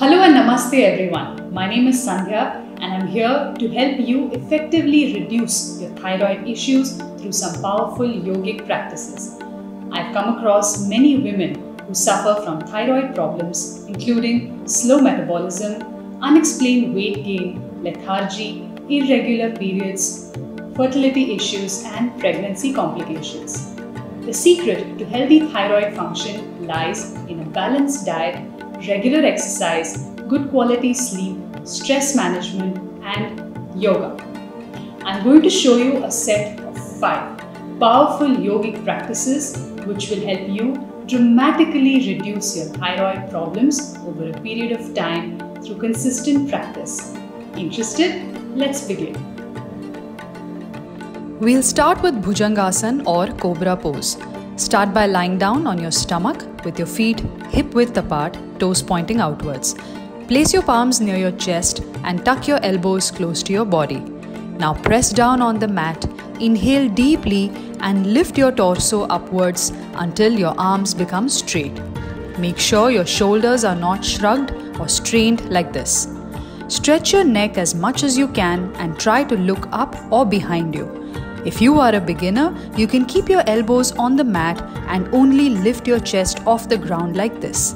Hello and namaste everyone. My name is Sandhya and I'm here to help you effectively reduce your thyroid issues through some powerful yogic practices. I've come across many women who suffer from thyroid problems including slow metabolism, unexplained weight gain, lethargy, irregular periods, fertility issues and pregnancy complications. The secret to healthy thyroid function lies in a balanced diet, regular exercise, good quality sleep, stress management and yoga. I'm going to show you a set of 5 powerful yogic practices which will help you dramatically reduce your thyroid problems over a period of time through consistent practice. Interested? Let's begin. We'll start with Bhujangasana or Cobra pose. Start by lying down on your stomach with your feet hip-width apart, toes pointing outwards. Place your palms near your chest and tuck your elbows close to your body. Now press down on the mat, inhale deeply and lift your torso upwards until your arms become straight. Make sure your shoulders are not shrugged or strained like this. Stretch your neck as much as you can and try to look up or behind you. If you are a beginner, you can keep your elbows on the mat and only lift your chest off the ground like this.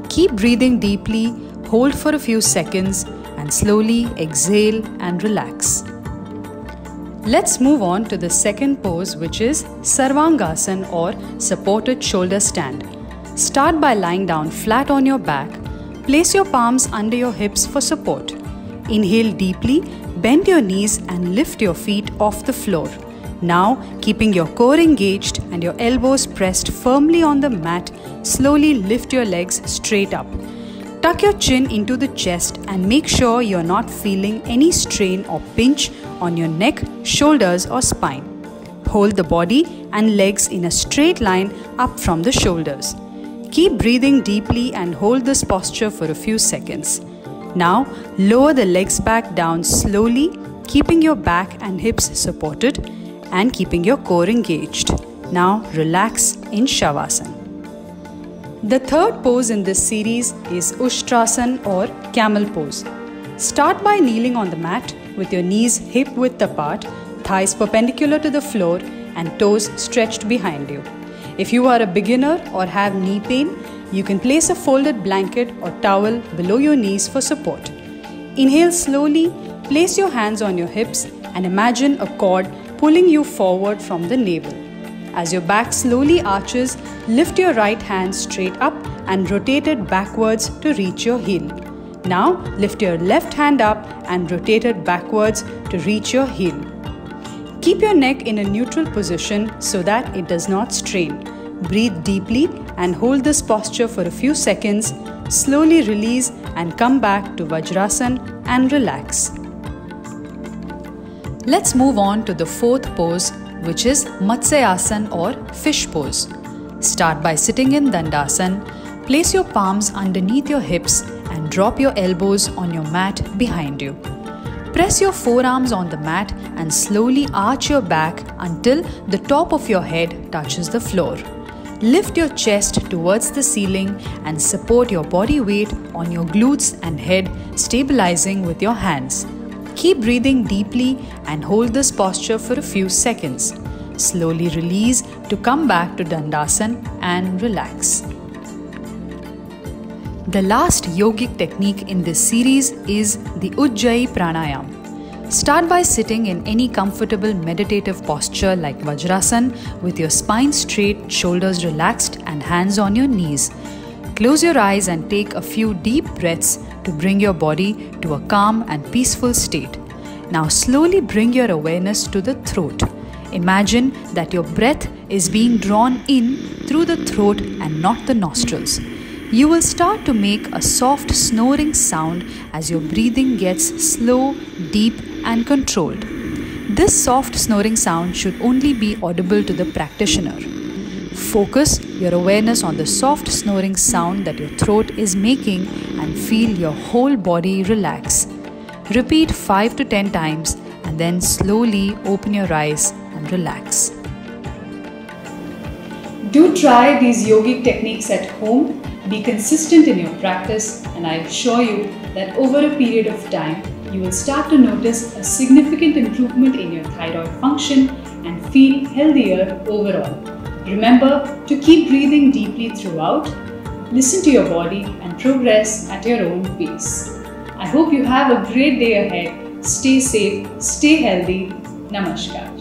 Keep breathing deeply, hold for a few seconds and slowly exhale and relax. Let's move on to the second pose, which is Sarvangasana or supported shoulder stand. Start by lying down flat on your back. Place your palms under your hips for support. Inhale deeply, bend your knees and lift your feet off the floor. Now, keeping your core engaged and your elbows pressed firmly on the mat, slowly lift your legs straight up. Tuck your chin into the chest and make sure you're not feeling any strain or pinch on your neck, shoulders or spine. Hold the body and legs in a straight line up from the shoulders. Keep breathing deeply and hold this posture for a few seconds. Now, lower the legs back down slowly, keeping your back and hips supported and keeping your core engaged. Now, relax in Shavasana. The third pose in this series is Ushtrasana or camel pose. Start by kneeling on the mat with your knees hip-width apart, thighs perpendicular to the floor and toes stretched behind you. If you are a beginner or have knee pain, you can place a folded blanket or towel below your knees for support. Inhale slowly, place your hands on your hips and imagine a cord pulling you forward from the navel. As your back slowly arches, lift your right hand straight up and rotate it backwards to reach your heel. Now lift your left hand up and rotate it backwards to reach your heel. Keep your neck in a neutral position so that it does not strain. Breathe deeply and hold this posture for a few seconds. Slowly release and come back to Vajrasana and relax. Let's move on to the fourth pose, which is Matsyasana or fish pose. Start by sitting in Dandasana. Place your palms underneath your hips and drop your elbows on your mat behind you. Press your forearms on the mat and slowly arch your back until the top of your head touches the floor. Lift your chest towards the ceiling and support your body weight on your glutes and head, stabilizing with your hands. Keep breathing deeply and hold this posture for a few seconds. Slowly release to come back to Dandasana and relax. The last yogic technique in this series is the Ujjayi Pranayam. Start by sitting in any comfortable meditative posture like Vajrasana with your spine straight, shoulders relaxed and hands on your knees. Close your eyes and take a few deep breaths to bring your body to a calm and peaceful state. Now slowly bring your awareness to the throat. Imagine that your breath is being drawn in through the throat and not the nostrils. You will start to make a soft snoring sound as your breathing gets slow, deep and controlled. This soft snoring sound should only be audible to the practitioner. Focus your awareness on the soft snoring sound that your throat is making and feel your whole body relax. Repeat 5 to 10 times and then slowly open your eyes and relax. Do try these yogic techniques at home Be consistent in your practice, and I assure you that over a period of time, you will start to notice a significant improvement in your thyroid function and feel healthier overall. Remember to keep breathing deeply throughout, listen to your body, and progress at your own pace. I hope you have a great day ahead. Stay safe, stay healthy. Namaskar.